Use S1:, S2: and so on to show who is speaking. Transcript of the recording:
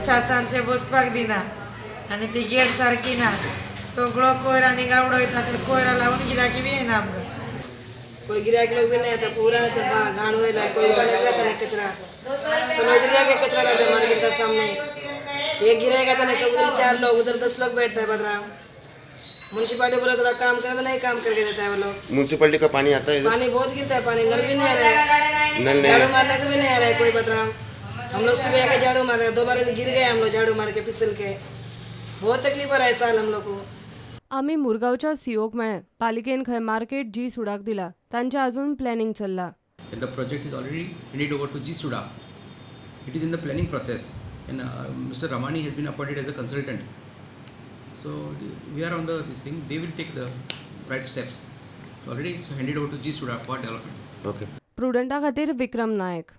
S1: सासांचे बसपाक दिना आणि ती गेट सारकी ना सगळो कोयर आणि गावडो येता तर कोयरा लावून गिराकी बी येना आमकां
S2: कोई गिराक लोग भी नहीं आता पूरा घाण होइला कोई उठाने पे आता नहीं कचरा समझ रहा है कचरा डालते मार्केट का सामने एक गिराएगा तो नहीं सब उधर 4 लोग उधर 10 लोग बैठता है बदरा म्युनिसिपालिटी बोला थोड़ा काम करे तो नहीं काम करके देता है वो लोग।
S3: म्युनिसिपालिटी का पानी आता है?
S2: पानी बहुत गिरता है, पानी नल भी नहीं आ रहा है, झाड़ू मारने को भी नहीं आ रहा है कोई बदरा। हम लोग सुबह आके झाड़ू मार रहे हैं, 2 बार गिर गए हम लोग झाड़ू मार के फिसल के, बहुत तकलीफ हो रहा है साल हम लोग को।
S4: आम्ही मुरगावच्या सीओक मेळे पालिकेन खंय मार्केट जी सुडाक दिला तांच्या अजून प्लॅनिंग चल्ला।
S5: The project is already handed over to G Suda. It is in the planning process and Mr. Ramani has been appointed as a consultant. So we are on this thing. They will take the right steps. So already it's handed over to G Suda for development.
S3: Okay.
S4: प्रुडंटा खातीर विक्रम नायक।